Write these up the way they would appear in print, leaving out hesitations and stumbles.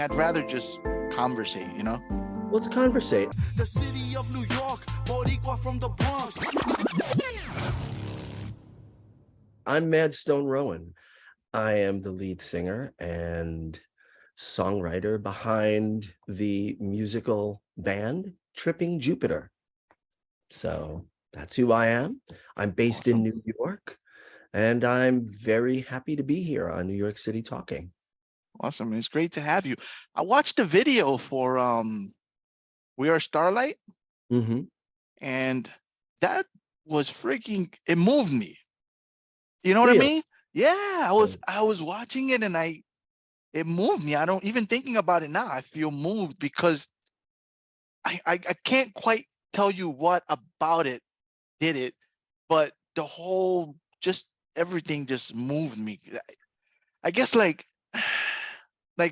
I'd rather just conversate, you know? Let's conversate. The city of New York, Boricua from the Bronx. I'm Madstone Rowan. I am the lead singer and songwriter behind the musical band Tripping Jupiter. So that's who I am. I'm based in New York, and I'm very happy to be here on New York City Talking. Awesome. It's great to have you. I watched the video for We Are Starlight, Mm-hmm. and that was freaking, it moved me. You know what I Really? mean? Yeah, I was watching it and it moved me. I don't even thinking about it now. I feel moved because I can't quite tell you what about it did it, but the whole just everything just moved me. I guess like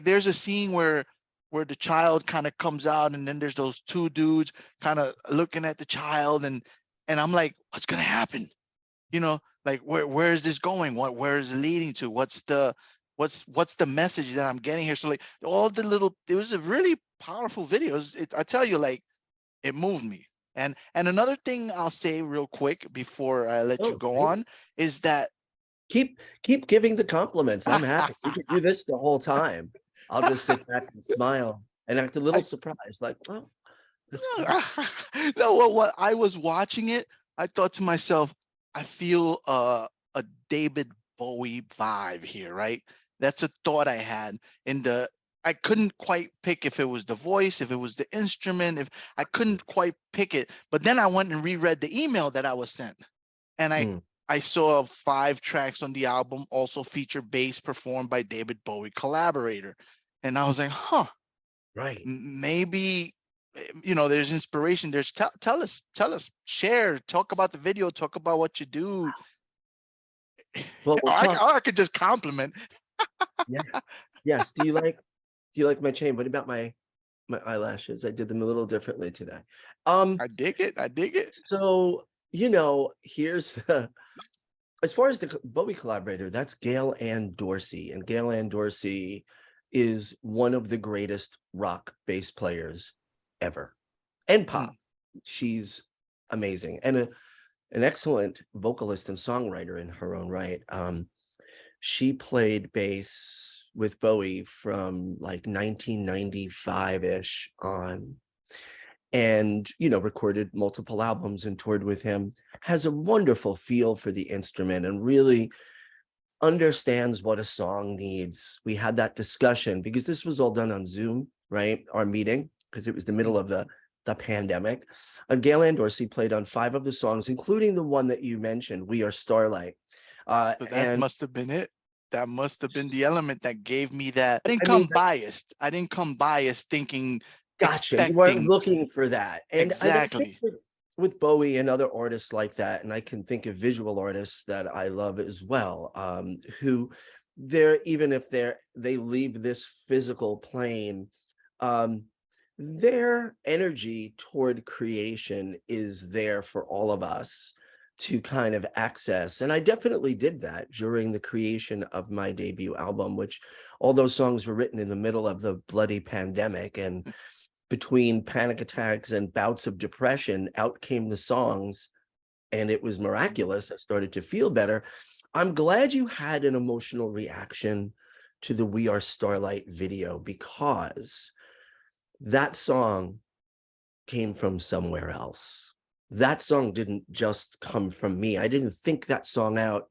there's a scene where the child kind of comes out, and then there's those two dudes kind of looking at the child, and I'm like, what's gonna happen? You know, like where is this going? Where is it leading to? What's the message that I'm getting here? So like all the little, it was a really powerful video. I tell you, like, it moved me. And another thing I'll say real quick before I let you Oh, go hey, on is that keep giving the compliments. I'm happy. We could do this the whole time. I'll just sit back and smile and act a little I surprised, like, oh, that's great. no, what I was watching it, I thought to myself, I feel a David Bowie vibe here, right? That's a thought I had. I couldn't quite pick if it was the voice, if it was the instrument, if I couldn't quite pick it. But then I went and reread the email that I was sent, and Mm, I saw 5 tracks on the album also feature bass performed by David Bowie collaborator, and I was like, huh, right. maybe there's inspiration. There's tell us, share, talk about the video, talk about what you do. Well, or we'll I, talk. or I could just compliment. Yes. Yes. Do you like my chain? What about my eyelashes? I did them a little differently today. Um, I dig it. I dig it. so here's as far as the Bowie collaborator, that's Gail Ann Dorsey, and Gail Ann Dorsey is one of the greatest rock bass players ever, and Hmm. pop. She's amazing, and an excellent vocalist and songwriter in her own right. She played bass with Bowie from like 1995-ish on, and recorded multiple albums and toured with him. Has a wonderful feel for the instrument and really understands what a song needs. We had that discussion because this was all done on Zoom, right? Our meeting, because it was the Hmm. middle of the pandemic. And Gail Ann Dorsey played on 5 of the songs, including the one that you mentioned, We Are Starlight. So that And must have been it. That must have been the element that gave me that. I didn't I mean, come biased. I didn't come biased thinking, gotcha. You weren't expecting. looking for that. And I think Exactly. with Bowie and other artists like that, and I can think of visual artists that I love as well, who even if they leave this physical plane, um, their energy toward creation is there for all of us to kind of access. And I definitely did that during the creation of my debut album, which all those songs were written in the middle of the bloody pandemic. And between panic attacks and bouts of depression, out came the songs, and it was miraculous. I started to feel better. I'm glad you had an emotional reaction to the We Are Starlight video, because that song came from somewhere else. That song didn't just come from me. I didn't think that song out.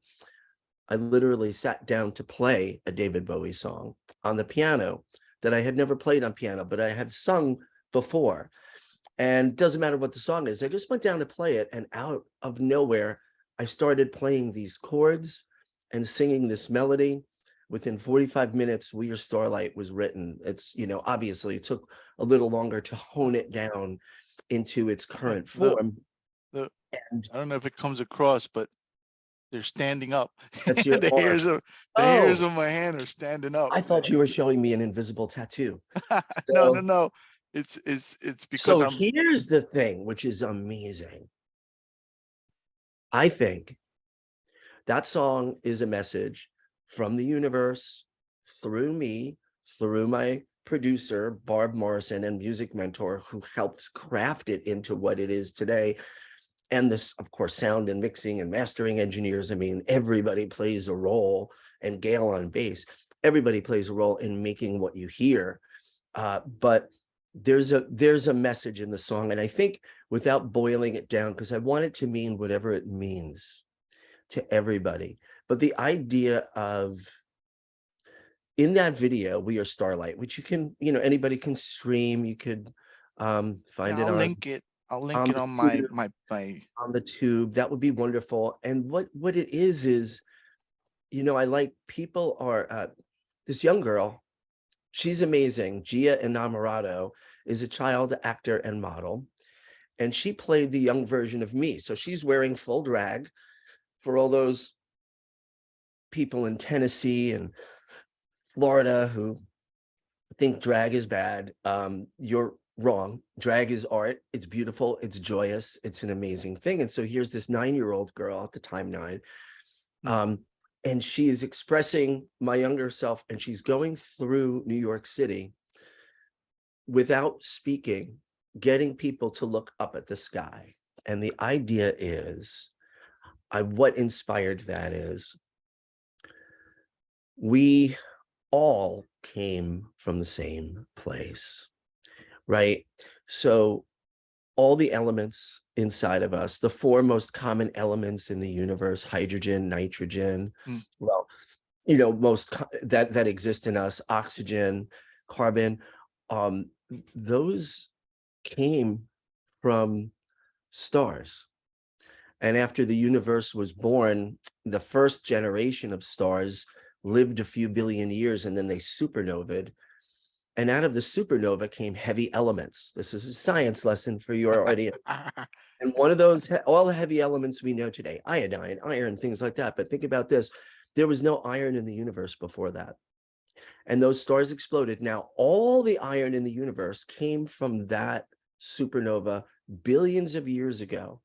I literally sat down to play a David Bowie song on the piano that I had never played on piano, but I had sung before. And doesn't matter what the song is. I just went down to play it, and out of nowhere, I started playing these chords and singing this melody. Within 45 minutes, We Are Starlight was written. It's, obviously it took a little longer to hone it down into its Hey, current look, form. look. And I don't know if it comes across, but they're standing up. that's your the arm. hairs of the hairs Oh, on my hand are standing up. I thought you were showing me an invisible tattoo. No, no, So, no. It's because so I'm. here's the thing, which is amazing. I think that song is a message from the universe through me, through my producer, Barb Morrison, and music mentor who helped craft it into what it is today. And this, of course, sound and mixing and mastering engineers. I mean, everybody plays a role, and Gail on bass. Everybody plays a role in making what you hear. But there's a message in the song, and I think without boiling it down, because I want it to mean whatever it means to everybody. But the idea of, in that video, We Are Starlight, which you can, anybody can stream. You could find Yeah, it I'll on link it. I'll link it the on my tube, my. on the tube. That would be wonderful. And what it is, I like people are this young girl. She's amazing. Gia Enamorado is a child actor and model, and she played the young version of me. So she's wearing full drag. For all those people in Tennessee and Florida who think drag is bad, you're wrong. Drag is art. It's beautiful. It's joyous. It's an amazing thing. And so here's this 9-year-old girl, at the time 9, and she is expressing my younger self, and she's going through New York City without speaking, getting people to look up at the sky. And the idea is, what inspired that is, we all came from the same place, right? So all the elements inside of us, the 4 most common elements in the universe, hydrogen, nitrogen, well, most that exist in us, oxygen, carbon, those came from stars. And after the universe was born, the first generation of stars lived a few billion years, and then they supernovaed. And out of the supernova came heavy elements. This is a science lesson for your audience. And one of those, all the heavy elements we know today, iodine, iron, things like that. But think about this. There was no iron in the universe before that. And those stars exploded. Now, all the iron in the universe came from that supernova billions of years ago.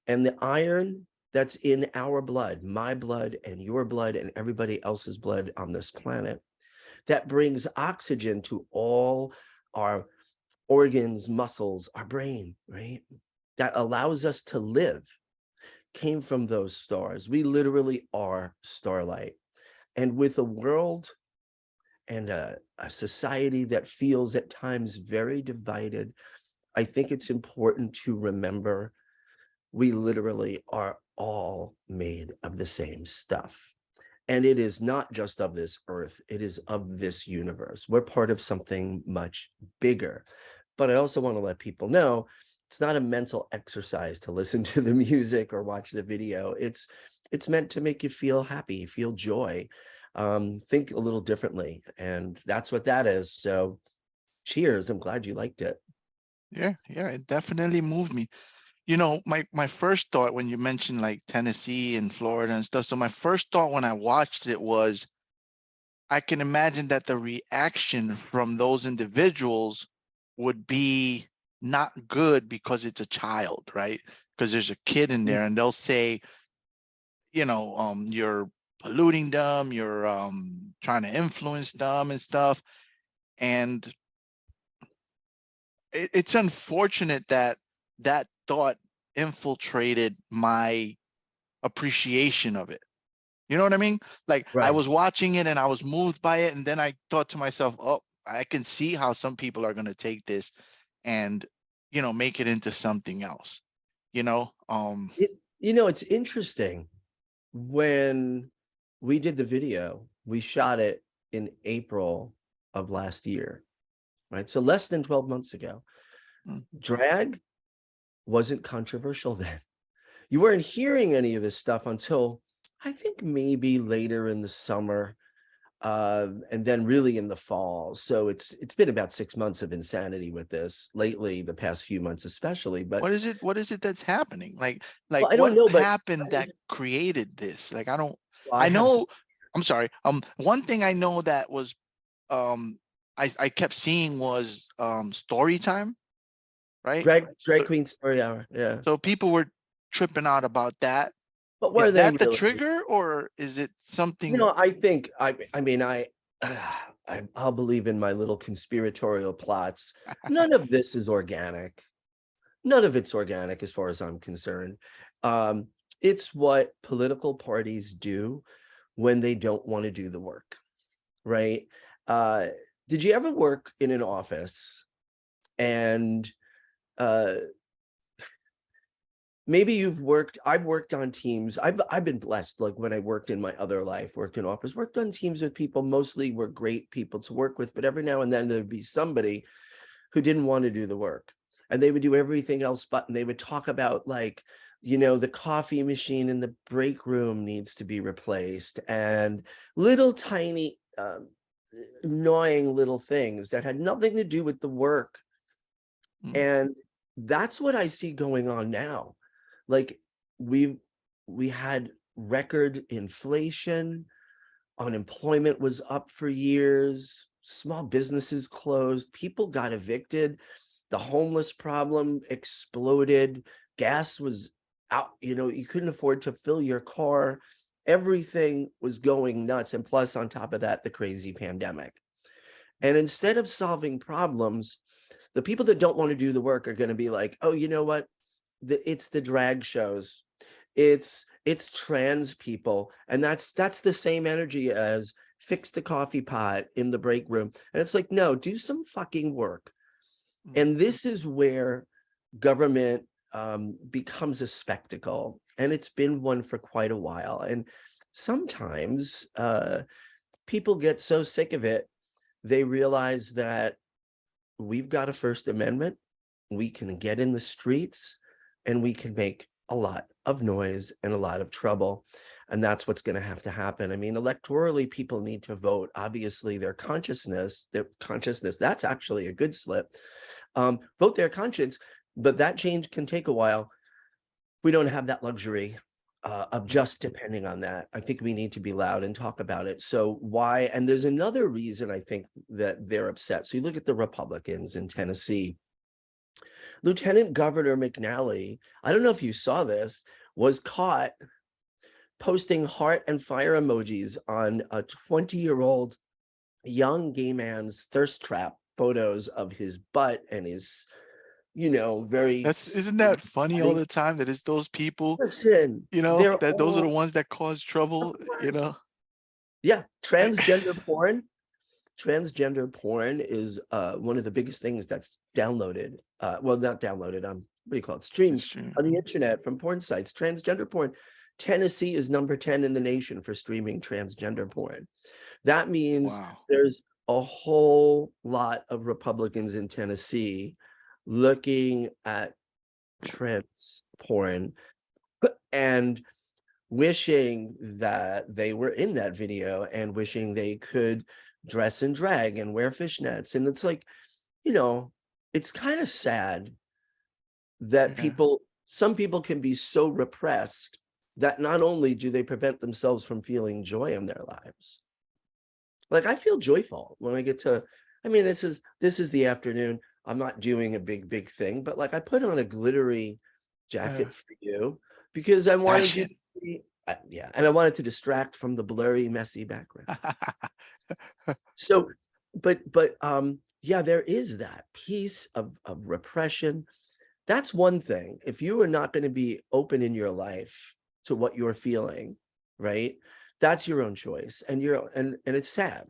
And the iron that's in our blood, my blood and your blood and everybody else's blood on this planet, that brings oxygen to all our organs, muscles, our brain, right? That allows us to live, came from those stars. We literally are starlight. And with a world and a society that feels at times very divided, I think it's important to remember we literally are all made of the same stuff. And it is not just of this earth, it is of this universe. We're part of something much bigger. But I also want to let people know, it's not a mental exercise to listen to the music or watch the video. It's meant to make you feel happy, feel joy, think a little differently. And that's what that is. So cheers. I'm glad you liked it. Yeah, it definitely moved me. My first thought when you mentioned like Tennessee and Florida and stuff, so my first thought when I watched it was, I can imagine that the reaction from those individuals would be not good because it's a child, right? Because there's a kid in there, and they'll say, you're polluting them, you're trying to influence them and stuff. And it's unfortunate that that thought infiltrated my appreciation of it. You know what I mean? Like, I Right. was watching it and I was moved by it, and then I thought to myself, oh, I can see how some people are going to take this and make it into something else. It's interesting. When we did the video, we shot it in April of last year, right? So less than 12 months ago. Drag wasn't controversial then. You weren't hearing any of this stuff until I think maybe later in the summer, and then really in the fall. So it's been about 6 months of insanity with this lately, the past few months especially. But what is it that's happening? Like well, I what don't know, but happened that created this? Like, I I have know, I'm sorry. One thing I know that was, I kept seeing was story time, right? drag So, queen story hour. Yeah. so people were tripping out about that. But were Is they that the really? trigger, or is it something? I think I mean I'll believe in my little conspiratorial plots. None of this is organic. None of it's organic as far as I'm concerned. It's what political parties do when they don't want to do the work, right? Did you ever work in an office and uh, maybe I've worked on teams. I've been blessed, like when I worked in my other life, worked in office, worked on teams with people, mostly were great people to work with, but every now and then there'd be somebody who didn't want to do the work. And they would do everything else but, and they would talk about like, the coffee machine in the break room needs to be replaced, and little tiny annoying little things that had nothing to do with the work. And that's what I see going on now. Like we had record inflation, unemployment was up for years, small businesses closed, people got evicted, the homeless problem exploded, gas was out, you couldn't afford to fill your car, everything was going nuts, and plus on top of that, the crazy pandemic. And instead of solving problems, the people that don't want to do the work are going to be like, oh, you know what? It's the drag shows, it's trans people, and that's the same energy as fix the coffee pot in the break room. And it's like, no, do some fucking work. And this is where government becomes a spectacle, and it's been one for quite a while. And sometimes people get so sick of it, they realize that we've got a First Amendment, we can get in the streets, and we can make a lot of noise and a lot of trouble. And that's what's going to have to happen. I mean, electorally, people need to vote. Obviously, their consciousness, that's actually a good slip. Vote their conscience, but that change can take a while. We don't have that luxury of just depending on that. I think we need to be loud and talk about it. So why? And there's another reason I think that they're upset. So you look at the Republicans in Tennessee. Lieutenant Governor McNally, I don't know if you saw this, was caught posting heart and fire emojis on a 20-year-old young gay man's thirst trap photos of his butt and his, very. Isn't that funny all the time that it's those people, Listen, that those are the ones that cause trouble, Yeah, transgender porn. Transgender porn is one of the biggest things that's downloaded. Well, not downloaded. What do you call it? Streamed on the internet from porn sites. Transgender porn. Tennessee is number 10 in the nation for streaming transgender porn. That means there's a whole lot of Republicans in Tennessee looking at trans porn and wishing that they were in that video and wishing they could dress in drag and wear fishnets. And it's like, it's kind of sad that some people can be so repressed that not only do they prevent themselves from feeling joy in their lives. Like I feel joyful when I get to, this is the afternoon. I'm not doing a big thing, but like I put on a glittery jacket for you because I wanted to be, and I wanted to distract from the blurry, messy background. So, but there is that piece of repression. That's one thing. If you are not going to be open in your life to what you're feeling, right? That's your own choice, and it's sad.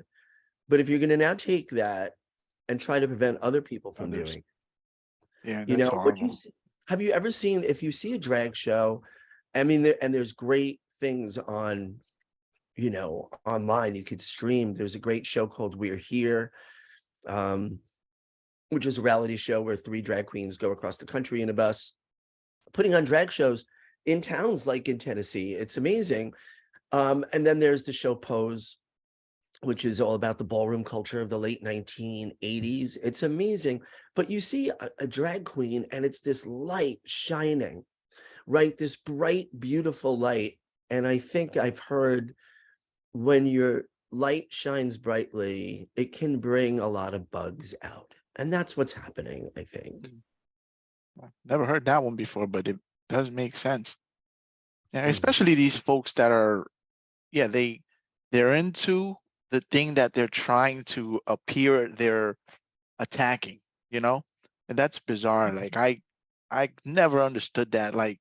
But if you're going to now take that and try to prevent other people from doing, that's horrible. Have you ever seen, if you see a drag show, there's great things on, online, you could stream. There's a great show called We're Here, which is a reality show where 3 drag queens go across the country in a bus, putting on drag shows in towns like in Tennessee. It's amazing. And then there's the show Pose, which is all about the ballroom culture of the late 1980s. It's amazing. But you see a drag queen and it's this light shining, right? This bright, beautiful light. And I think I've heard when your light shines brightly, it can bring a lot of bugs out. And that's what's happening, I think. Never heard that one before, but it does make sense. Yeah, especially these folks that are, they're into the thing that they're trying to appear they're attacking, you know? And that's bizarre. Like I never understood that. Like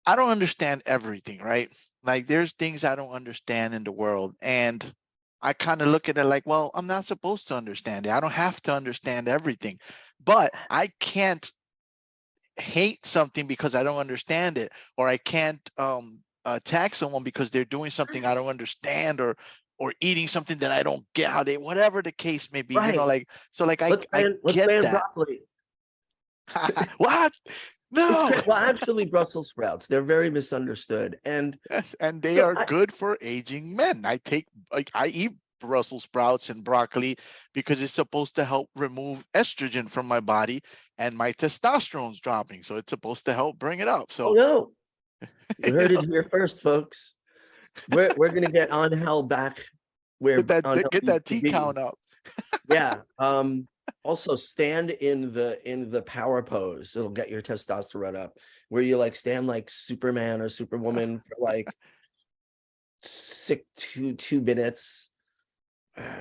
I don't understand everything, right? Like there's things I don't understand in the world. And I kind of look at it like, well, I'm not supposed to understand it. I don't have to understand everything. But I can't hate something because I don't understand it, or I can't attack someone because they're doing something I don't understand, or eating something that I don't get how they, whatever the case may be, you know, Right. like so like I Let's get ban that. broccoli. What? It's No. great. Well, actually, Brussels sprouts, they're very misunderstood. And Yes, and they so are good for aging men. I take like I eat Brussels sprouts and broccoli because it's supposed to help remove estrogen from my body, and my testosterone's dropping, so it's supposed to help bring it up. oh So no, you you heard it know, here first, folks. We're gonna get on hell back get where on that hell get needs that to T be. count up. Yeah. Also stand in the power pose. It'll get your testosterone up. Where you like stand like Superman or Superwoman for like 2 minutes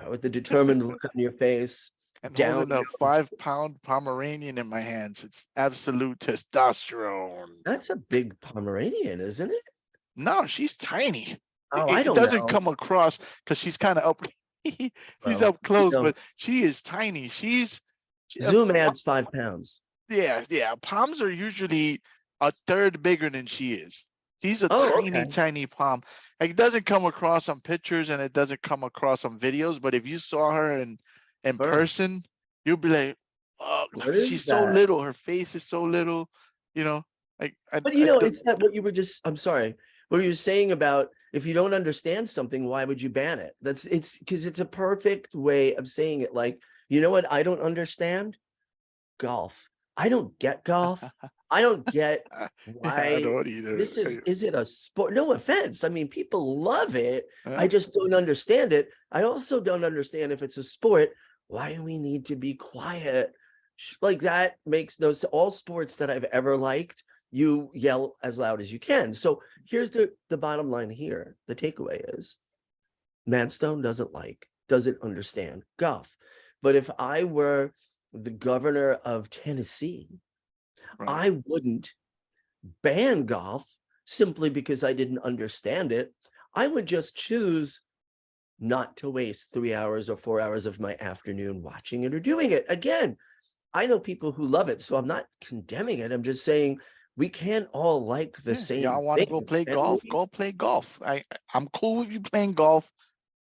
with the determined look on your face. And Down. holding a 5-pound Pomeranian in my hands, it's absolute testosterone. That's a big Pomeranian, isn't it? No, she's tiny. Oh, I It don't doesn't know. come across because she's kind of up. She's Well, up close, but she is tiny. Zoom adds 5 pounds. Yeah. Palms are usually a third bigger than she is. She's a Oh, tiny, okay. tiny palm. Like, it doesn't come across on pictures and it doesn't come across on videos. But if you saw her in Huh. person, you'd be like, oh, What she's is so that? little. Her face is so little. You know, like But I don't. it's that what you were just, I'm sorry, what you were saying about if you don't understand something, why would you ban it? It's because it's a perfect way of saying it. Like, you know what I don't understand? Golf. I don't get golf. I don't get Yeah, I why don't either. is it a sport? No offense. I mean, people love it. I Uh, just don't understand it. I also don't understand if it's a sport, why do we need to be quiet? Like that makes no sense. All sports that I've ever liked, you yell as loud as you can. So here's the bottom line here. The takeaway is Madstone doesn't understand golf. But if I were the governor of Tennessee, right. I wouldn't ban golf simply because I didn't understand it. I would just choose not to waste 3 hours or 4 hours of my afternoon watching it or doing it. Again, I know people who love it, so I'm not condemning it. I'm just saying we can't all like the Yeah, same y'all want to go thing, play can golf? we? Go play golf. I'm cool with you playing golf.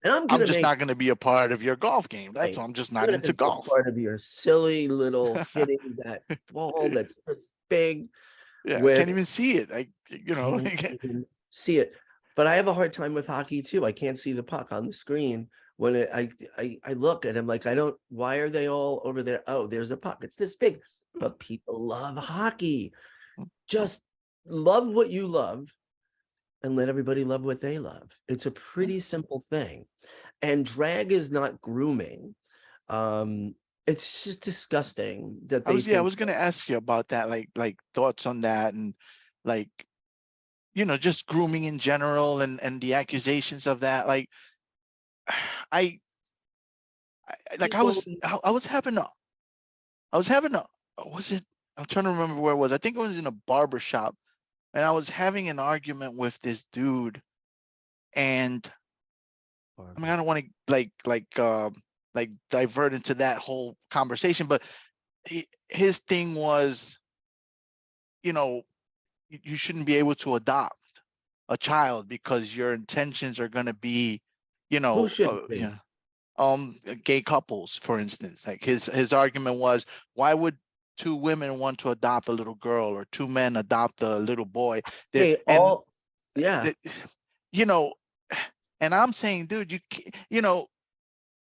And I'm I'm gonna just make not going to be a part of your golf game. That's right. all. I'm just I'm not gonna into be a golf. part of your silly little hitting that ball that's this big Yeah, I can't with even see it. can't even see it. But I have a hard time with hockey too. I can't see the puck on the screen when I look at him like I don't. Why are they all over there? Oh, there's a puck. It's this big. But people love hockey. Just love what you love and let everybody love what they love. It's a pretty simple thing. And drag is not grooming. It's just disgusting that they I think was going to ask you about that, like thoughts on that, and like, just grooming in general, and the accusations of that. Like, I, like people. I was having a, was it? I'm trying to remember where it was. I think it was in a barber shop, and I was having an argument with this dude, and I mean, I don't want to like divert into that whole conversation, but his thing was, you know, you shouldn't be able to adopt a child because your intentions are going to be, Who shouldn't be? yeah, gay couples, for instance. Like his argument was, why would two women want to adopt a little girl, or two men adopt a little boy? There Hey, and yeah. the, you know, and I'm saying, dude,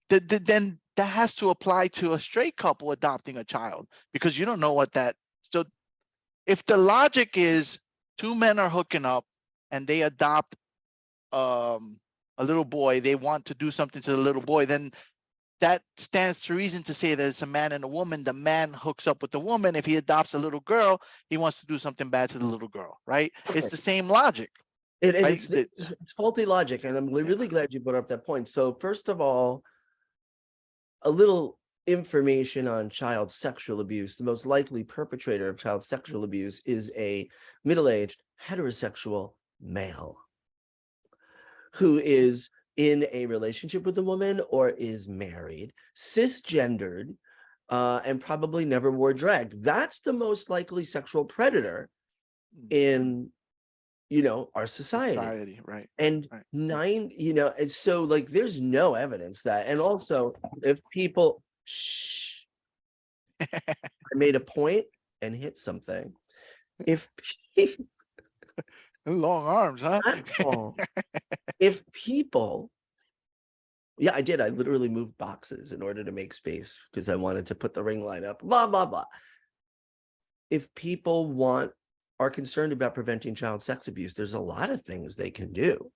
then that has to apply to a straight couple adopting a child, because you don't know what that. So if the logic is two men are hooking up and they adopt a little boy, they want to do something to the little boy, then that stands to reason to say there's a man and a woman. The man hooks up with the woman. If he adopts a little girl, he wants to do something bad to the little girl, right? It's Okay. the same logic. And right? it's faulty logic, and I'm really glad you brought up that point. So first of all, a little information on child sexual abuse. The most likely perpetrator of child sexual abuse is a middle-aged heterosexual male who is in a relationship with a woman or is married, cisgendered, and probably never wore drag. That's the most likely sexual predator in, our society. Right? And Right. and so like there's no evidence that. And also, if people, I made a point and hit something. If Long arms, huh? if people, yeah, I did. I literally moved boxes in order to make space because I wanted to put the ring light up. Blah blah blah. If people are concerned about preventing child sex abuse, there's a lot of things they can do.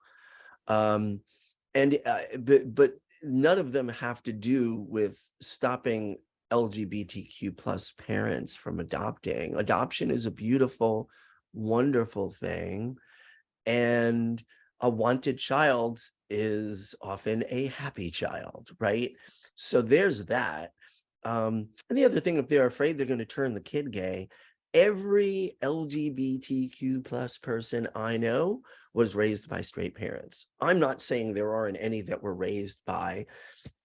But none of them have to do with stopping LGBTQ plus parents from adopting. Adoption is a beautiful, wonderful thing, and a wanted child is often a happy child, right? So there's that. And the other thing, if they're afraid they're going to turn the kid gay, every LGBTQ plus person I know was raised by straight parents. I'm not saying there aren't any that were raised by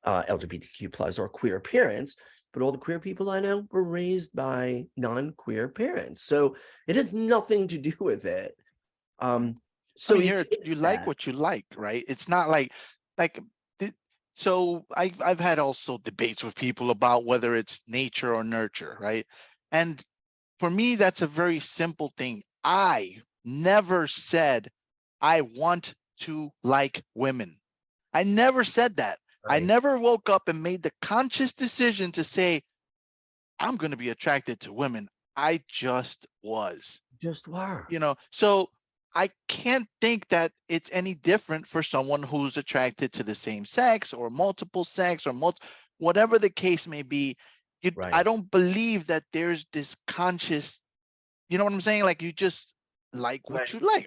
LGBTQ plus or queer parents, but all the queer people I know were raised by non-queer parents. So it has nothing to do with it. So I mean, you like what you like, right? It's not like so I've had also debates with people about whether it's nature or nurture, right? And for me, that's a very simple thing. I never said I want to like women. I never said that. I Right. never woke up and made the conscious decision to say, I'm going to be attracted to women. I just was. Just were. So I can't think that it's any different for someone who's attracted to the same sex or multiple sex or whatever the case may be. I Right. don't believe that there's this conscious, you know what I'm saying? Like you just like what Right. you like.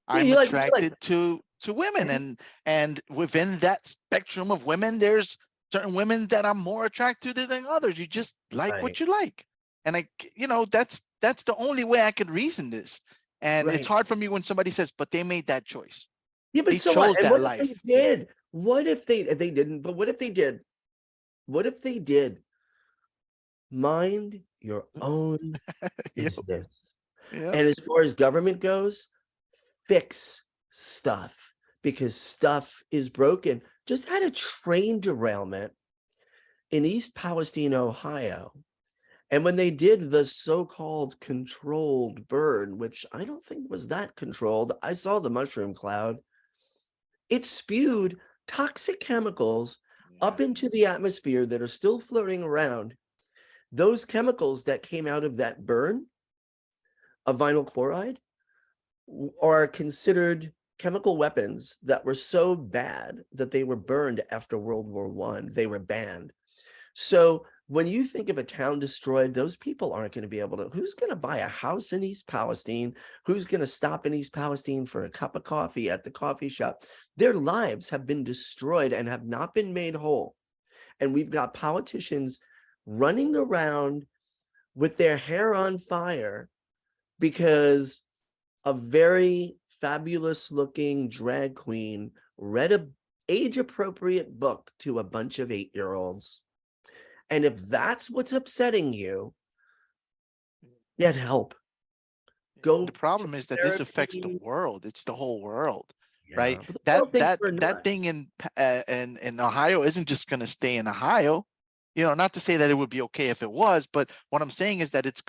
Yeah, I'm you like what you like. attracted to women, and within that spectrum of women, there's certain women that I'm more attracted to than others. You just like Right. what you like. And that's the only way I can reason this. And it's Right. hard for me when somebody says, but they made that choice. Yeah, but They so what? chose And that what if they life. did? What if they didn't? But what if they did? What if they did? Mind your own Yep. business. Yep. And as far as government goes, fix stuff because stuff is broken. Just had a train derailment in East Palestine, Ohio. And when they did the so-called controlled burn, which I don't think was that controlled, I saw the mushroom cloud. It spewed toxic chemicals up into the atmosphere that are still floating around. Those chemicals that came out of that burn of vinyl chloride are considered chemical weapons that were so bad that they were burned after World War I. They were banned. So when you think of a town destroyed, those people aren't going to be able to. Who's going to buy a house in East Palestine? Who's going to stop in East Palestine for a cup of coffee at the coffee shop? Their lives have been destroyed and have not been made whole. And we've got politicians running around with their hair on fire because a very fabulous looking drag queen read a age appropriate book to a bunch of 8-year-olds. And if that's what's upsetting you, get help. Go. The problem is that this affects the therapy. world. It's the whole world, Yeah, right? but the That world thinks that we're that nuts. thing in Ohio isn't just going to stay in Ohio. Not to say that it would be okay if it was, but what I'm saying is that it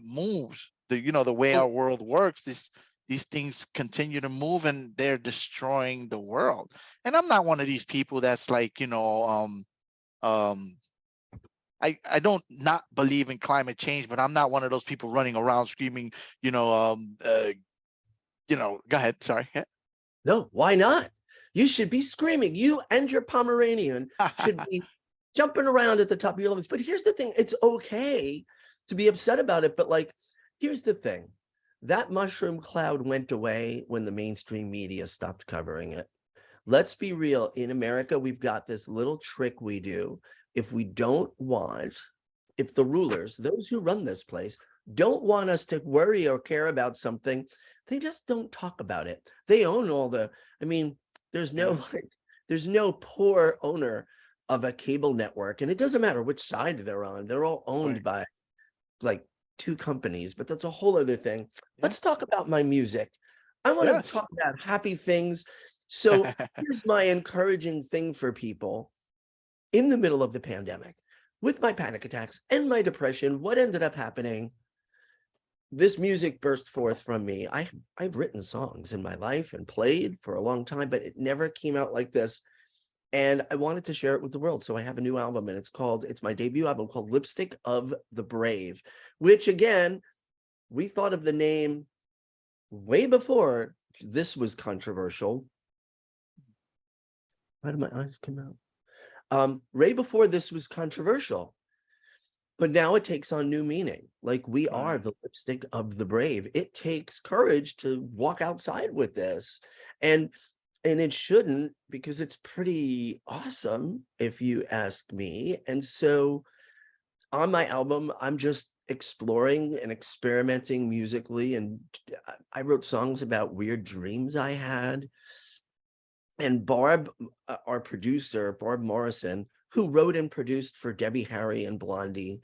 moves. The way our world works, these things continue to move and they're destroying the world. And I'm not one of these people that's like, I don't not believe in climate change, but I'm not one of those people running around screaming, go ahead. Sorry. No, why not? You should be screaming. You and your Pomeranian should be jumping around at the top of your lungs. But here's the thing. It's okay to be upset about it. But like, here's the thing. That mushroom cloud went away when the mainstream media stopped covering it. Let's be real. In America, we've got this little trick we do. If we don't want, if the rulers, those who run this place, don't want us to worry or care about something, they just don't talk about it. They own all the, I mean, there's no Yeah. like, there's no poor owner of a cable network, and it doesn't matter which side they're on. They're all owned Right. by like two companies, but that's a whole other thing. Yeah. Let's talk about my music. I want to Yes. talk about happy things. So here's my encouraging thing for people in the middle of the pandemic with my panic attacks and my depression. What ended up happening? This music burst forth from me. I've written songs in my life and played for a long time, but it never came out like this. And I wanted to share it with the world. So I have a new album, and it's my debut album called Lipstick of the Brave, which again, we thought of the name way before this was controversial. Why did my eyes come out? Way before this was controversial. But now it takes on new meaning. Like, we are Right. the lipstick of the brave. It takes courage to walk outside with this. And it shouldn't, because it's pretty awesome, if you ask me. And so on my album, I'm just exploring and experimenting musically. And I wrote songs about weird dreams I had. And Barb, our producer, Barb Morrison, who wrote and produced for Debbie Harry and Blondie,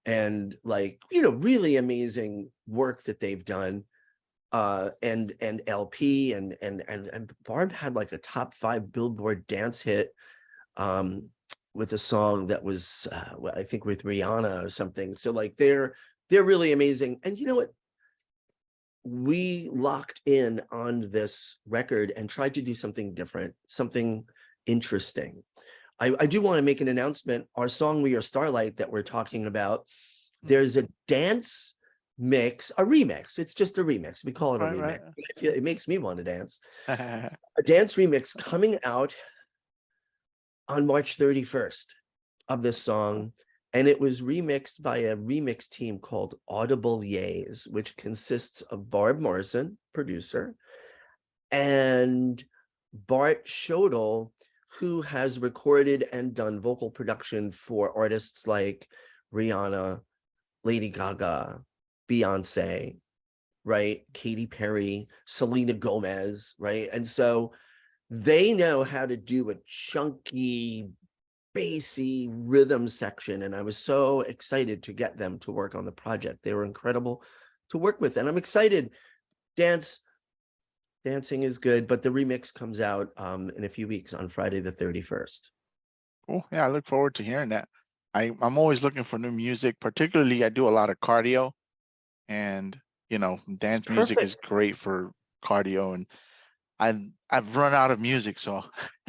and like, really amazing work that they've done. And LP and Barb had like a top 5 Billboard dance hit with a song that was I think with Rihanna or something. So like they're really amazing. And you know what? We locked in on this record and tried to do something different, something interesting. I do want to make an announcement. Our song We Are Starlight that we're talking about, there's a dance mix, a remix. It's just a remix. We call it a Right. remix. Right. It makes me want to dance. A dance remix coming out on March 31st of this song. And it was remixed by a remix team called Audible Yays, which consists of Barb Morrison, producer, and Bart Shodel, who has recorded and done vocal production for artists like Rihanna, Lady Gaga, Beyonce, right? Katy Perry, Selena Gomez, right? And so they know how to do a chunky, bassy rhythm section. And I was so excited to get them to work on the project. They were incredible to work with. And I'm excited. Dancing is good, but the remix comes out in a few weeks on Friday the 31st. Cool. Yeah, I look forward to hearing that. I'm always looking for new music. Particularly, I do a lot of cardio, and It's dance music is perfect. great for cardio. And I've run out of music, so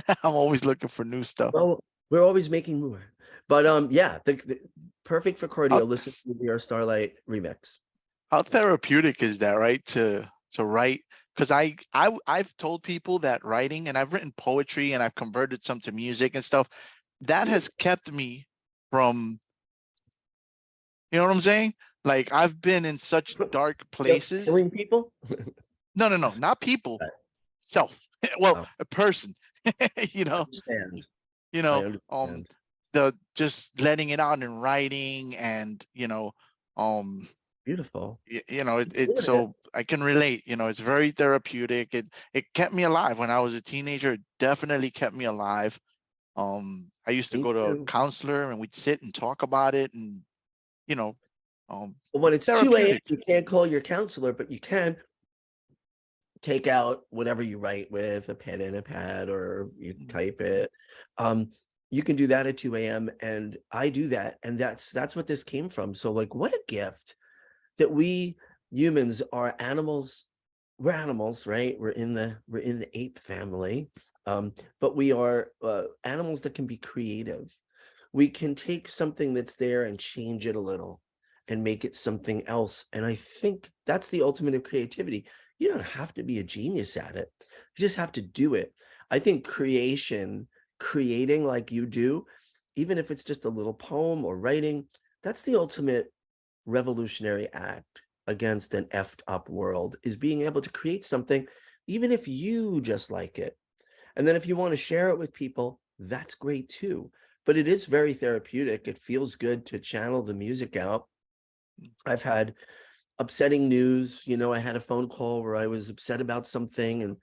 I'm always looking for new stuff. Well, we're always making more. But yeah, the perfect for How cardio. Listen to the Starlight remix. how therapeutic is that, right? To write, because I've told people that writing, and I've written poetry, and I've converted some to music and stuff. That has kept me from, you know what I'm saying? Like, I've been in such dark places. Killing people? No, no, no, not people, self. Well, Oh, a person. you I know, understand. you I know, understand. the just letting it out in writing, and um Beautiful. it so I can relate. It's very therapeutic. It kept me alive when I was a teenager. It definitely kept me alive. I used to Me go to a too. counselor, and we'd sit and talk about it, and you know But when it's it's 2 a.m., therapeutic. you can't call your counselor, but you can take out whatever you write with a pen and a pad, or you Mm. type it. Um, you can do that at 2 a.m. And I do that. And that's what this came from. So like, what a gift that we humans are animals. We're animals, right? We're in the ape family. But we are animals that can be creative. We can take something that's there and change it a little and make it something else. And I think that's the ultimate of creativity. You don't have to be a genius at it. You just have to do it. I think creating like you do, even if it's just a little poem or writing, that's the ultimate revolutionary act. against an effed up world is being able to create something, even if you just like it. And then if you want to share it with people, that's great too. But it is very therapeutic. It feels good to channel the music out. I've had upsetting news. I had a phone call where I was upset about something, and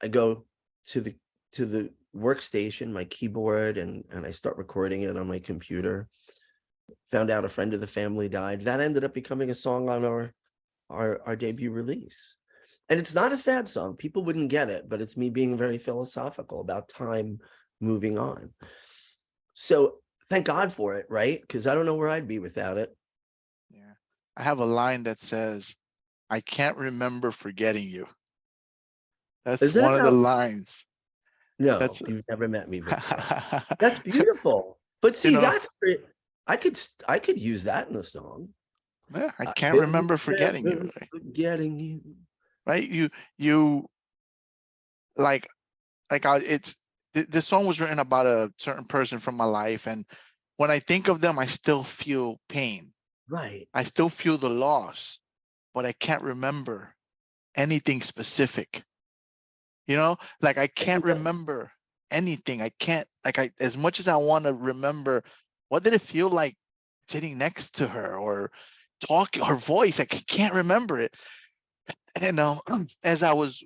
I go to the workstation, my keyboard, and I start recording it on my computer. Found out a friend of the family died. That ended up becoming a song on our debut release. And it's not a sad song. People wouldn't get it, but it's me being very philosophical about time moving on. So thank God for it, right? Because I don't know where I'd be without it. Yeah. I have a line that says, I can't remember forgetting you. Is That's that one of the about? lines. No, That's you've never met me before. That's beautiful. But you see, know, that's I could use that in a song. yeah, I I can't can remember forgetting you. remember forgetting you. Right? You like this song was written about a certain person from my life, and when I think of them, I still feel pain. Right. I still feel the loss, but I can't remember anything specific. Like I can't remember anything. I can't, as much as I want to remember, what did it feel like sitting next to her or talking, her voice? I can't remember it. And as I was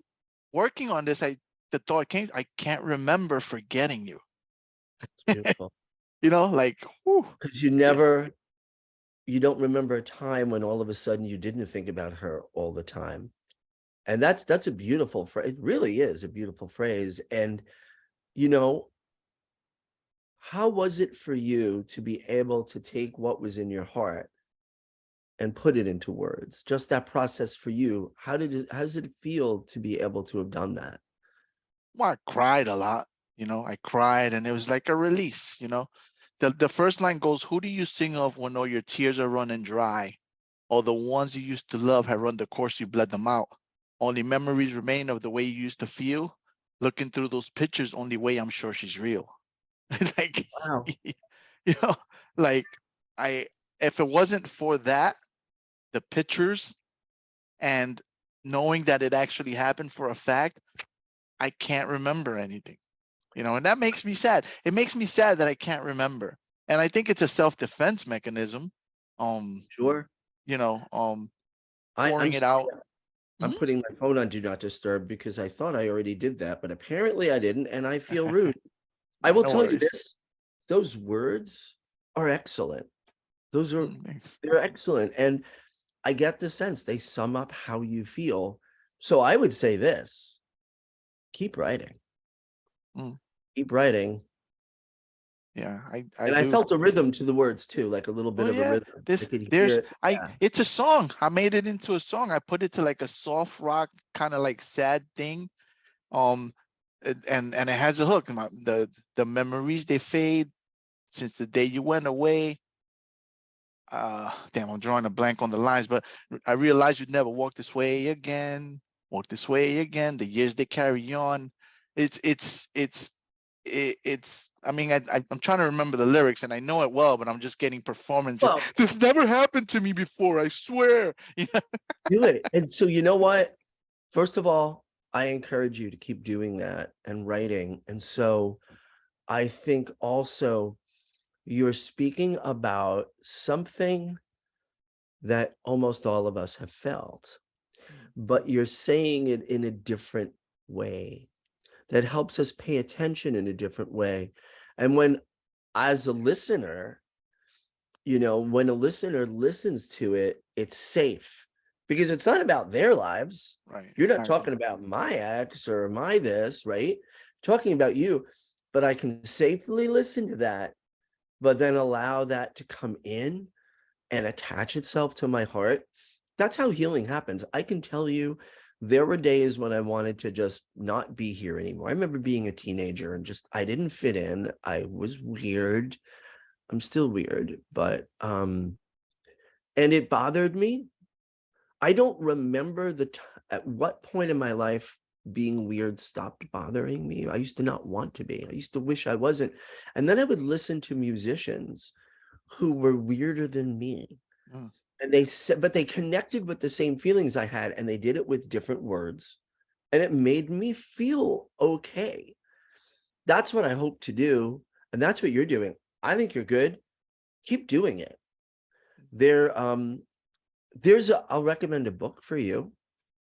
working on this, the thought came, I can't remember forgetting you. It's beautiful. Like, whew, Because yeah, you don't remember a time when all of a sudden you didn't think about her all the time. And that's a beautiful phrase. It really is a beautiful phrase. And you know, how was it for you to be able to take what was in your heart and put it into words? Just that process for you. How does it feel to be able to have done that? well, I cried a lot. I cried, and it was like a release. The first line goes, who do you sing of when all your tears are running dry? All the ones you used to love have run the course, you bled them out. Only memories remain of the way you used to feel. Looking through those pictures, only way I'm sure she's real. Like, Wow. you know, like I, if it wasn't for that, the pictures and knowing that it actually happened for a fact, I can't remember anything. And that makes me sad. It makes me sad that I can't remember. And I think it's a self-defense mechanism. Um, Sure. you know, um, I, I'm pouring it sorry. out. I'm Mhm. putting my phone on do not disturb because I thought I already did that, but apparently I didn't, and I feel rude. I Nah, will no tell you worries. this, those words are excellent. Those are Thanks. they're excellent. And I get the sense they sum up how you feel. So I would say this, keep writing. Mm, Keep writing. yeah, I And I do. felt a rhythm to the words too, like a little Oh bit of a yeah, rhythm. I this could hear there's it. Yeah. it's a song. I made it into a song. I put it to like a soft rock kind of like sad thing. Um, and it has a hook. The memories they fade since the day you went away. Damn, I'm drawing a blank on the lines, but I realized you'd never walk this way again. Walk this way again. The years they carry on. It's. I mean, I'm trying to remember the lyrics, and I know it well, but I'm just getting performances. Well, This never happened to me before. I swear. do it. And so you know what? First of all, I encourage you to keep doing that and writing. And so I think also you're speaking about something that almost all of us have felt, but you're saying it in a different way that helps us pay attention in a different way. And when, as a listener, when a listener listens to it, it's safe because it's not about their lives. Right. You're not Exactly. talking about my ex or my this, right? Talking about you, but I can safely listen to that, but then allow that to come in and attach itself to my heart. That's how healing happens. I can tell you there were days when I wanted to just not be here anymore. I remember being a teenager and just I didn't fit in. I was weird. I'm still weird, but and it bothered me. I don't remember at what point in my life being weird stopped bothering me. I used to not want to be. I used to wish I wasn't. And then I would listen to musicians who were weirder than me. Mm. And they said, but they connected with the same feelings I had, and they did it with different words. And it made me feel okay. That's what I hope to do. And that's what you're doing. I think you're good. Keep doing it. I'll recommend a book for you.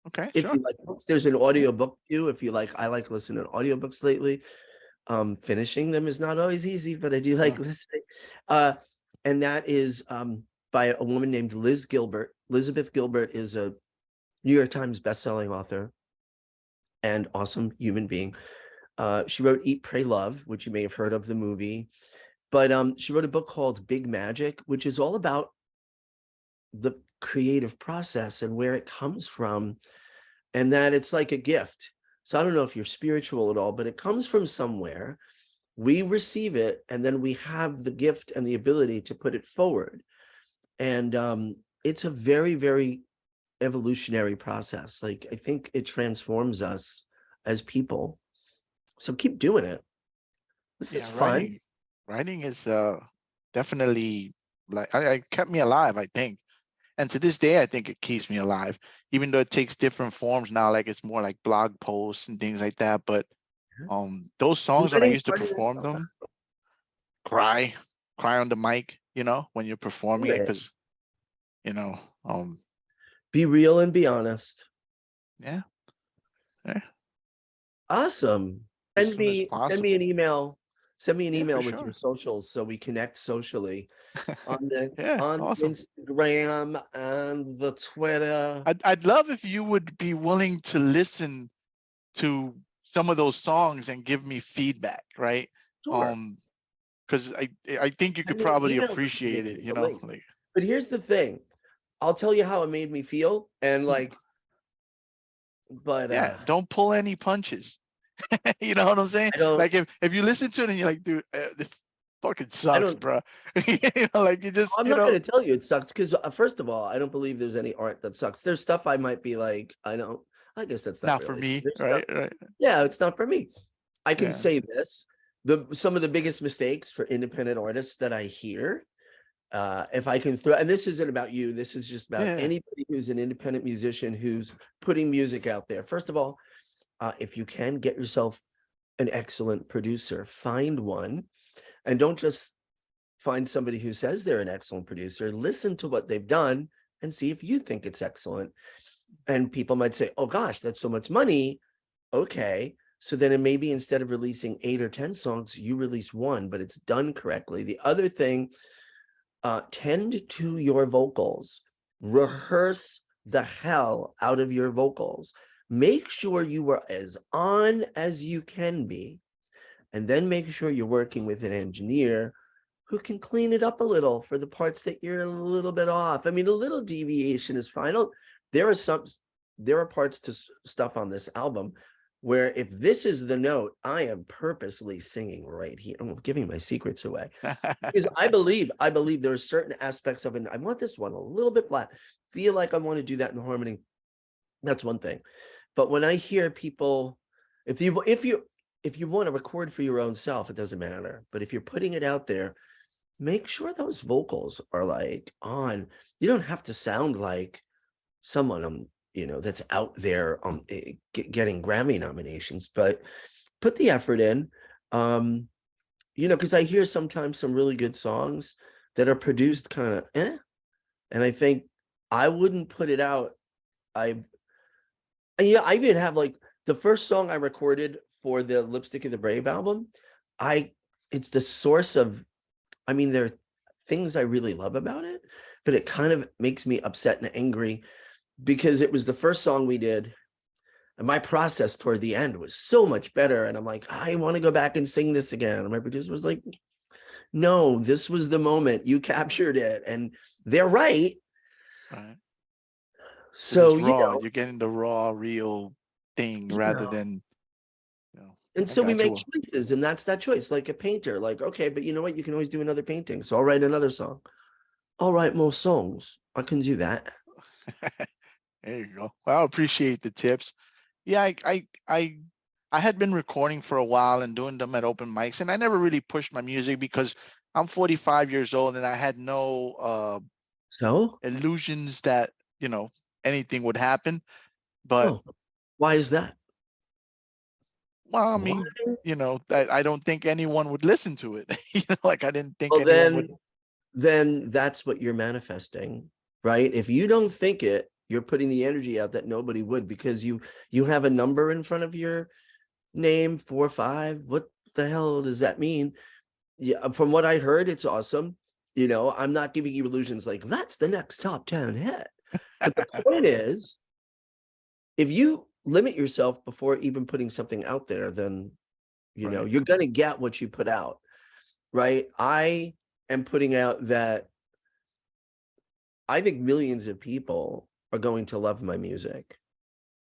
Okay, If sure. you like books, there's an Yeah. audio book too. If you like, I like listening to audiobooks lately. Finishing them is not always easy, but I do like listening. Uh, and that is by a woman named Liz Gilbert. Elizabeth Gilbert is a New York Times bestselling author and awesome human being. She wrote Eat, Pray, Love, which you may have heard of the movie. But she wrote a book called Big Magic, which is all about the creative process and where it comes from, and that it's like a gift. So I don't know if you're spiritual at all, but it comes from somewhere. We receive it, and then we have the gift and the ability to put it forward. And it's a very, very evolutionary process. Like, I think it transforms us as people. So keep doing it. This is Yeah, fun. writing is definitely like I kept me alive, I think. And to this day, I think it keeps me alive, even though it takes different forms now, like it's more like blog posts and things like that. But those You songs when I letting used to part of perform yourself them, cry, cry on the mic, when you're do performing it, it. because you know, Be real and be honest. yeah, yeah, Awesome. as Send soon as me send me an possible. email. Send me an Yeah, for email with your sure. socials so we connect socially on the Yeah, awesome. Instagram and the Twitter. I'd love if you would be willing to listen to some of those songs and give me feedback, right? Sure. Because I think you could Send me probably email it to appreciate me it, with the links. like But here's the thing. I'll tell you how it made me feel. And mm, like, but yeah, don't pull any punches. You know what I'm saying? I don't Like if you listen to it and you're like, dude, this fucking I sucks, don't bro. Like you just, I'm not going to tell you it sucks because first of all, I don't believe there's any art that sucks. There's stuff I might be like, I guess that's not not for really. me, There's stuff, right? Right. yeah, it's not for me. I can Yeah. say this. Some of the biggest mistakes for independent artists that I hear, if I can throw, and this isn't about you, this is just about Yeah. anybody who's an independent musician who's putting music out there. First of all, if you can get yourself an excellent producer, find one, and don't just find somebody who says they're an excellent producer. Listen to what they've done and see if you think it's excellent. And people might say, oh gosh, that's so much money. Okay. So then maybe instead of releasing 8 or 10 songs, you release one, but it's done correctly. The other thing, tend to your vocals. Rehearse the hell out of your vocals. Make sure you are as on as you can be. And then make sure you're working with an engineer who can clean it up a little for the parts that you're a little bit off. I mean, a little deviation is fine. There are parts to stuff on this album where if this is the note, I am purposely singing right here. I'm giving my secrets away because I believe there are certain aspects of it. I want this one a little bit flat. Feel like I want to do that in harmony. That's one thing. But when I hear people, if you want to record for your own self, it doesn't matter. But if you're putting it out there, make sure those vocals are like on. You don't have to sound like someone that's out there getting Grammy nominations, but put the effort in. Because I hear sometimes some really good songs that are produced kind of and I think I wouldn't put it out. I even have like the first song I recorded for the Lipstick of the Brave album. It's the source of, there are things I really love about it, but it kind of makes me upset and angry because it was the first song we did. And my process toward the end was so much better. And I'm like, I want to go back and sing this again. And my producer was like, no, this was the moment. You captured it. And they're right. Right. Because So, it's raw. You're getting the raw, real thing rather yeah. than, And I so we got make you. choices, and that's that choice. Like a painter, like, okay, but you know what? You can always do another painting. So I'll write another song. I'll write more songs. I can do that. There you go. Well, I appreciate the tips. Yeah, I had been recording for a while and doing them at open mics, and I never really pushed my music because I'm 45 years old and I had no So, illusions that, anything would happen. But oh, why is that? well, I Why? mean, I don't think anyone would listen to it. Like I didn't think Well, anyone would. then that's what you're manifesting, right? If you don't think it, you're putting the energy out that nobody would, because you have a number in front of your name, 4 5. What the hell does that mean? Yeah, from what I heard, it's awesome. I'm not giving you illusions like that's the next top 10 hit. But the point is, if you limit yourself before even putting something out there, then Right. you're going to get what you put out, right? I am putting out that I think millions of people are going to love my music,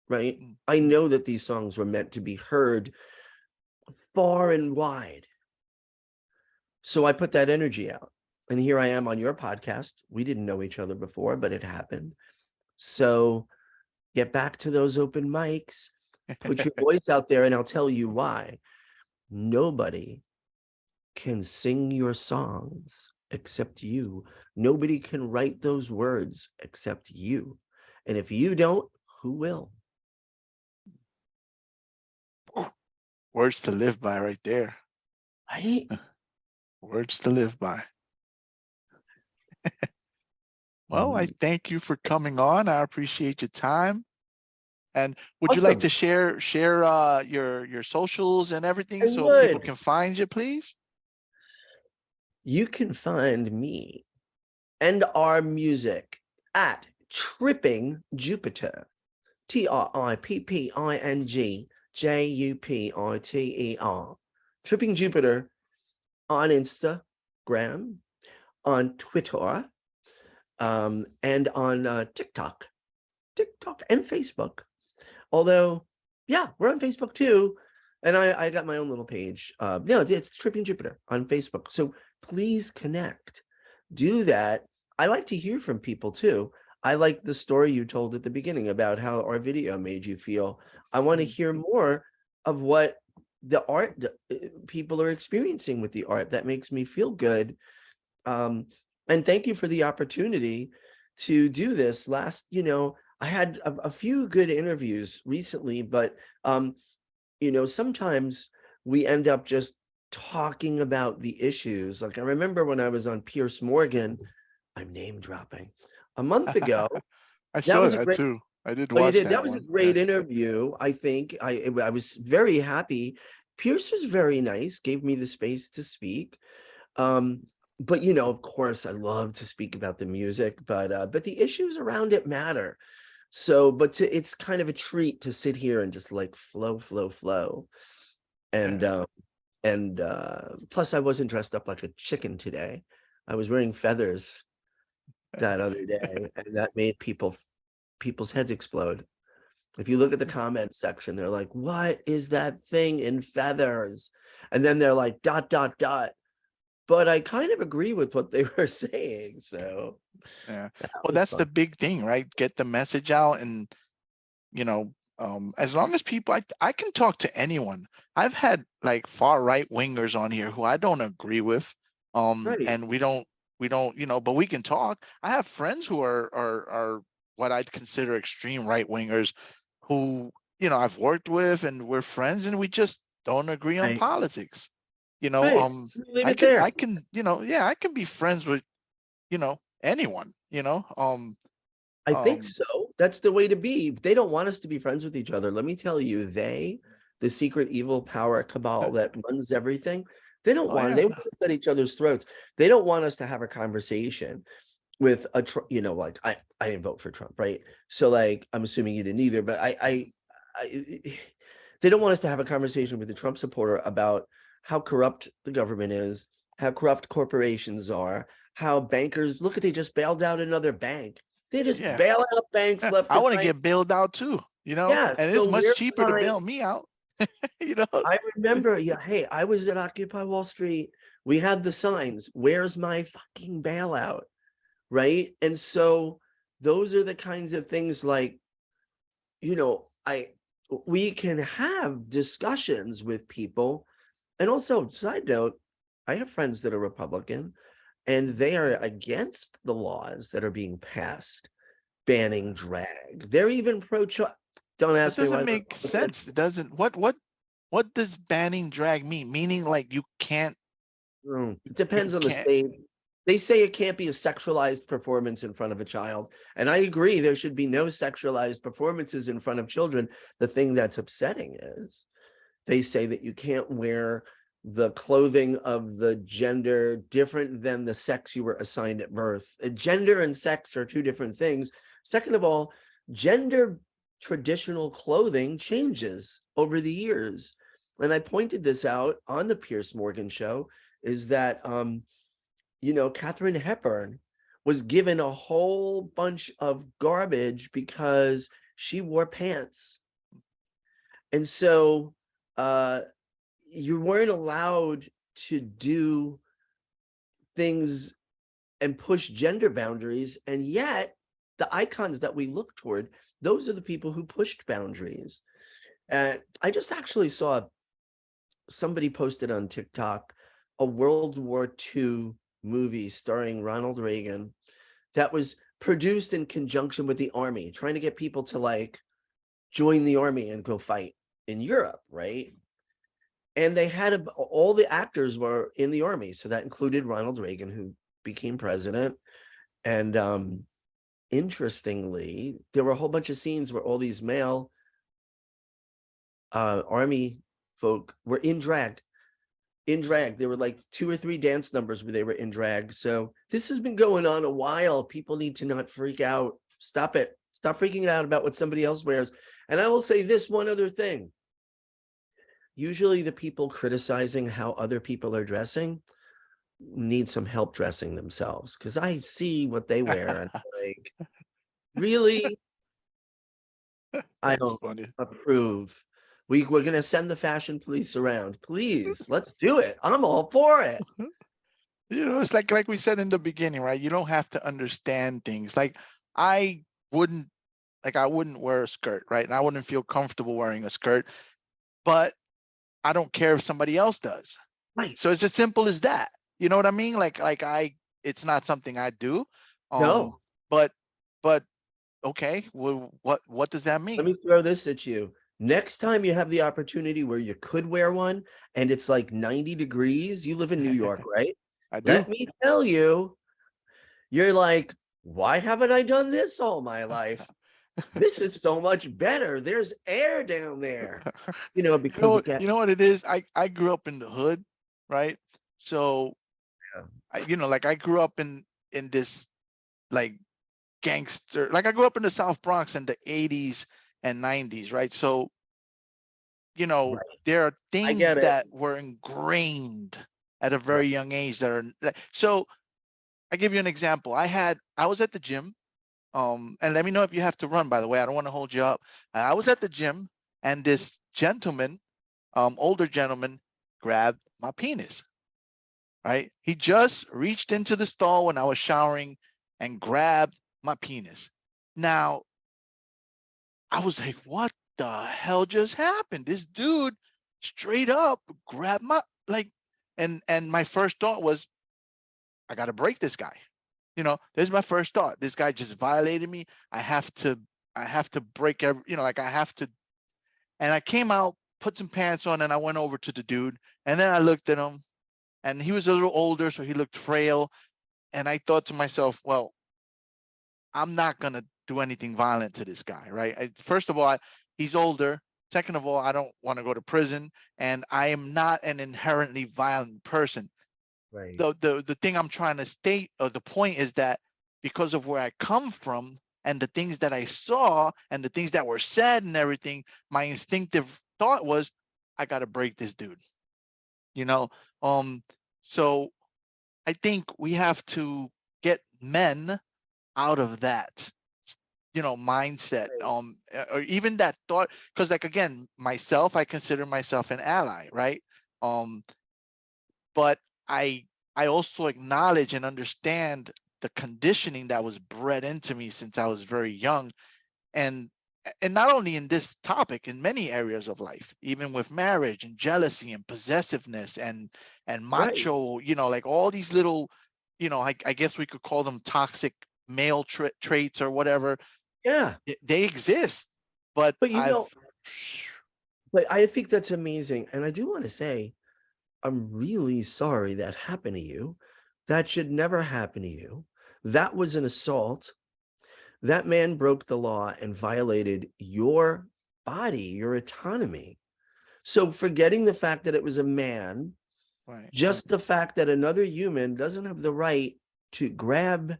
right? Mm. I know that these songs were meant to be heard far and wide. So I put that energy out. And here I am on your podcast. We didn't know each other before, but it happened. So get back to those open mics, put your voice out there, and I'll tell you why. Nobody can sing your songs except you. Nobody can write those words except you. And if you don't, who will? Words to live by right there. Right? Words to live by. Well, I thank you for coming on. I appreciate your time. And would you like Awesome. to share your socials and everything I so people would. can find you, please? You can find me and our music at Tripping Jupiter. TRIPPING JUPITER. Tripping Jupiter on Instagram, on Twitter, and on TikTok and Facebook. Although, yeah, we're on Facebook too. And I got my own little page. No, it's Tripping Jupiter on Facebook. So please connect. Do that. I like to hear from people too. I like the story you told at the beginning about how our video made you feel. I want to hear more of what the art people are experiencing with the art. That makes me feel good. And thank you for the opportunity to do this. I had a few good interviews recently, but sometimes we end up just talking about the issues. Like I remember when I was on Pierce Morgan, I'm name dropping, a month ago. I That saw was a that great. too. I did Oh, you watch did? That that was a one. Yeah. great interview. I think I was very happy. Pierce was very nice, gave me the space to speak. But of course, I love to speak about the music, but the issues around it matter. So, it's kind of a treat to sit here and just like flow. And Yeah. plus I wasn't dressed up like a chicken today. I was wearing feathers that other day, and that made people's heads explode. If you look at the comments section, they're like, what is that thing in feathers? And then they're like, ... But I kind of agree with what they were saying. So Yeah. that Well, was that's the fun. big thing, right? Get the message out, and as long as people, I can talk to anyone. I've had like far right wingers on here who I don't agree with, Right. and we don't, but we can talk. I have friends who are what I'd consider extreme right wingers, who I've worked with, and we're friends, and we just don't agree on Right. politics. Right. Leave I it can there. I can yeah, I can be friends with anyone. I think Um, so. That's the way to be. They don't want us to be friends with each other. Let me tell you, the secret evil power cabal that runs everything, they don't oh want, yeah, they want us at each other's throats. They don't want us to have a conversation with like I didn't vote for Trump, right? So like I'm assuming you didn't either, but I they don't want us to have a conversation with a Trump supporter about how corrupt the government is, how corrupt corporations are, how bankers look at, they just bailed out another bank. They just yeah. bail out banks Yeah, left I and want to right. get bailed out too, Yeah, and it's so much we're cheaper to fine. bail me out, you know. I remember, yeah, hey, I was at Occupy Wall Street. We had the signs, where's my fucking bailout? Right. And so those are the kinds of things like, we can have discussions with people. And also, side note, I have friends that are Republican, and they are against the laws that are being passed banning drag. They're even pro-choice. Don't That ask me doesn't why. make sense. It doesn't. What does banning drag mean? Meaning like you can't, It depends you on the can't. state. They say it can't be a sexualized performance in front of a child. And I agree, there should be no sexualized performances in front of children. The thing that's upsetting is they say that you can't wear the clothing of the gender different than the sex you were assigned at birth. Gender and sex are two different things. Second of all, gender traditional clothing changes over the years. And I pointed this out on the Pierce Morgan show, is that Katharine Hepburn was given a whole bunch of garbage because she wore pants. And so you weren't allowed to do things and push gender boundaries. And yet the icons that we look toward, those are the people who pushed boundaries. And I just actually saw somebody posted on TikTok a World War II movie starring Ronald Reagan that was produced in conjunction with the army, trying to get people to like join the army and go fight in Europe, right? And they had all the actors were in the army, so that included Ronald Reagan, who became president. And interestingly, there were a whole bunch of scenes where all these male army folk were in drag. There were like 2 or 3 dance numbers where they were in drag. So this has been going on a while. People need to not freak out. Stop it. Stop freaking out about what somebody else wears. And I will say this one other thing. Usually the people criticizing how other people are dressing need some help dressing themselves, because I see what they wear and I'm like, really? I That's don't funny. approve. We're going to send the fashion police around. Please, let's do it. I'm all for it. It's like we said in the beginning, right? You don't have to understand things. Like I wouldn't I wouldn't wear a skirt, right? And I wouldn't feel comfortable wearing a skirt, but I don't care if somebody else does. Right. So it's as simple as that. You know what I mean? It's not something I do. No. But okay, well, what does that Let mean? me throw this at you. Next time you have the opportunity where you could wear one and it's like 90 degrees, you live in New York, right? I do. Let me tell you, you're like, why haven't I done this all my life? This is so much better. There's air down there, because it gets. You know what it is? I grew up in the hood, right? So I grew up in this like gangster, like I grew up in the South Bronx in the 80s and 90s, right? So Right. there are I things get it. that were ingrained at a very young age that are so. I give you an example. I was at the gym, and let me know if you have to run, by the way. I don't want to hold you up. I was at the gym and this gentleman, older gentleman, grabbed my penis, right? He just reached into the stall when I was showering and grabbed my penis. Now, I was like, what the hell just happened? This dude straight up grabbed my and my first thought was, I gotta break this guy. This is my first thought. This guy just violated me. I have to break I have to. And I came out, put some pants on, and I went over to the dude. And then I looked at him, and he was a little older, so he looked frail. And I thought to myself, well, I'm not gonna do anything violent to this guy, right? First of all, he's older. Second of all, I don't want to go to prison, and I am not an inherently violent person. Right. The thing I'm trying to state, or the point is that because of where I come from and the things that I saw and the things that were said and everything, my instinctive thought was, I gotta break this dude. You know, so I think we have to get men out of that mindset, or even that thought, because like again, myself, I consider myself an ally, right? um but I also acknowledge and understand the conditioning that was bred into me since I was very young, and not only in this topic, in many areas of life, even with marriage and jealousy and possessiveness and Right. macho, like all these little I guess we could call them toxic male traits or whatever. Yeah. They exist, but But but I think that's amazing. And I do want to say, I'm really sorry that happened to you. That should never happen to you. That was an assault. That man broke the law and violated your body, your autonomy. So forgetting the fact that it was a man, right. just the fact that another human doesn't have the right to grab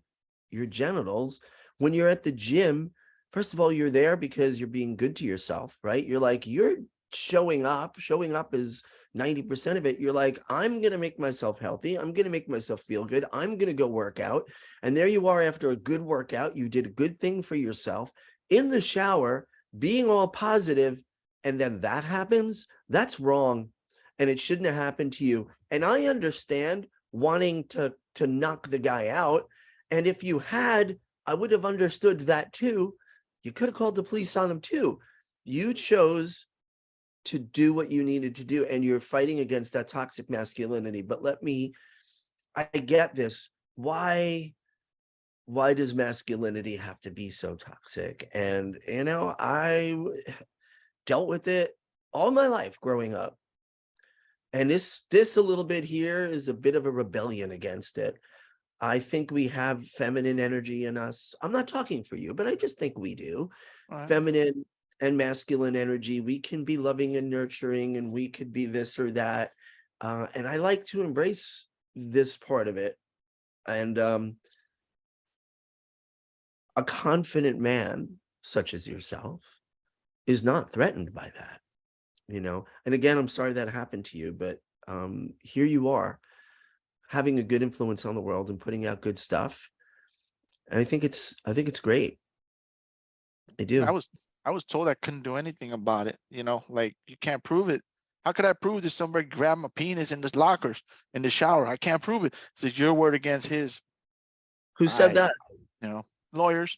your genitals when you're at the gym. First of all, you're there because you're being good to yourself, right? You're showing up. Showing up is 90% of it. You're like, I'm going to make myself healthy. I'm going to make myself feel good. I'm going to go work out. And there you are after a good workout. You did a good thing for yourself in the shower, being all positive, and then that happens. That's wrong. And it shouldn't have happened to you. And I understand wanting to knock the guy out. And if you had, I would have understood that too. You could have called the police on him too. You chose to do what you needed to do, and you're fighting against that toxic masculinity. But I get this. Why does masculinity have to be so toxic? And, I dealt with it all my life growing up. And this a little bit here is a bit of a rebellion against it. I think we have feminine energy in us. I'm not talking for you, but I just think we do. Right. Feminine and masculine energy. We can be loving and nurturing, and we could be this or that. And I like to embrace this part of it. And a confident man such as yourself is not threatened by that. And again, I'm sorry that happened to you, but here you are having a good influence on the world and putting out good stuff. And I think it's great. I do. I was told I couldn't do anything about it. Like, you can't prove it. How could I prove that somebody grabbed my penis in the lockers in the shower? I can't prove it. It's your word against his. Who said that? Lawyers.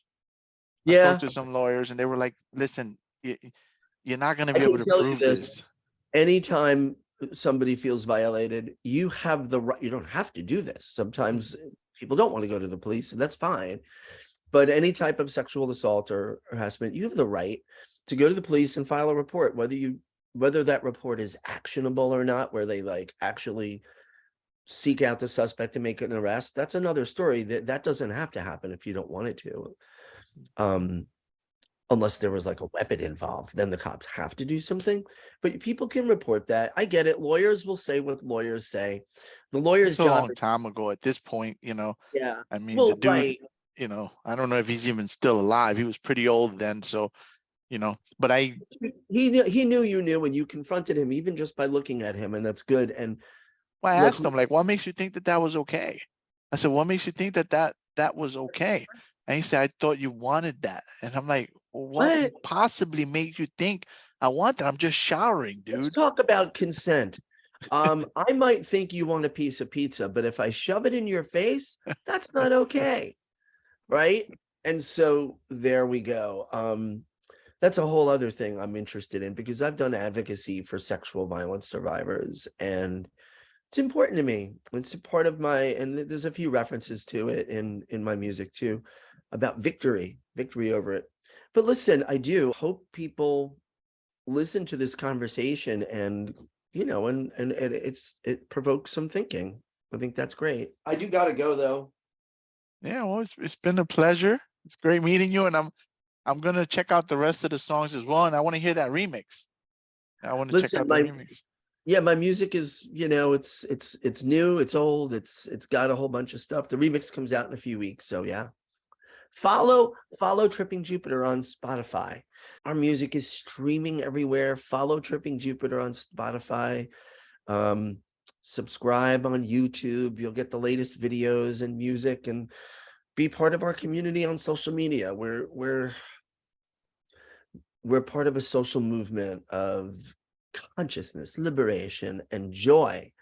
I Yeah. talked to some lawyers, and they were like, listen, you're not going to I be can able to tell you prove this. this. Anytime somebody feels violated, you have the right. You don't have to do this. Sometimes people don't want to go to the police, and that's fine. But any type of sexual assault or harassment, you have the right to go to the police and file a report, whether that report is actionable or not, where they actually seek out the suspect and make an arrest. That's another story. That doesn't have to happen if you don't want it to. Unless there was a weapon involved, then the cops have to do something. But people can report that. I get it. Lawyers will say what lawyers say. The lawyer's It's a job long time ago at this point, Yeah. I mean, Well, the dude, right. I don't know if he's even still alive. He was pretty old then. So, but He knew you knew, and you confronted him even just by looking at him, and that's good. And I look, asked him, like, what makes you think that that was okay? I said, what makes you think that that was okay? And he said, I thought you wanted that. And I'm like, well, what what? possibly made you think I want that? I'm just showering, Let's dude. talk about consent. I might think you want a piece of pizza, but if I shove it in your face, that's not okay. Right? And so there we go. That's a whole other thing I'm interested in, because I've done advocacy for sexual violence survivors, and it's important to me. It's a part of and there's a few references to it in my music too, about victory over it. But listen, I do hope people listen to this conversation and it provokes some thinking. I think that's great. I do gotta go though. Yeah, well, it's been a pleasure. It's great meeting you, and I'm gonna check out the rest of the songs as well, and I want to hear that remix. I want to check Listen, out the remix. my music is, it's new, it's old, it's got a whole bunch of stuff. The remix comes out in a few weeks, so yeah. Follow Tripping Jupiter on Spotify. Our music is streaming everywhere. Follow Tripping Jupiter on Spotify. Subscribe on YouTube. You'll get the latest videos and music, and be part of our community on social media. We're part of a social movement of consciousness, liberation, and joy.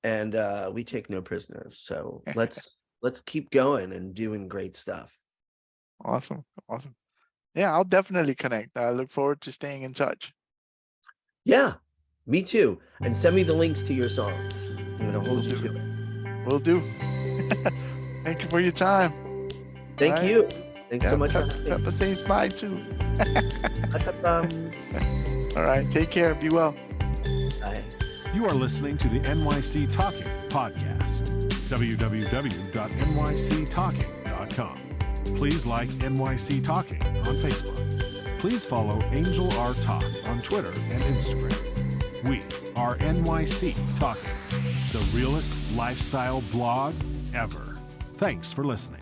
And we take no prisoners. So let's keep going and doing great stuff. Awesome. Yeah, I'll definitely connect. I look forward to staying in touch. Yeah, me too. And send me the links to your songs. I'm going to hold you to it. Will do. Thank you for your time. Thank All right. you. Thanks so much. Pepper says bye too. Bye. All right. Take care. Be well. You are listening to the NYC Talking podcast. www.nyctalking.com. Please like NYC Talking on Facebook. Please follow Angel R Talk on Twitter and Instagram. We are NYC Talking, the realest lifestyle blog ever. Thanks for listening.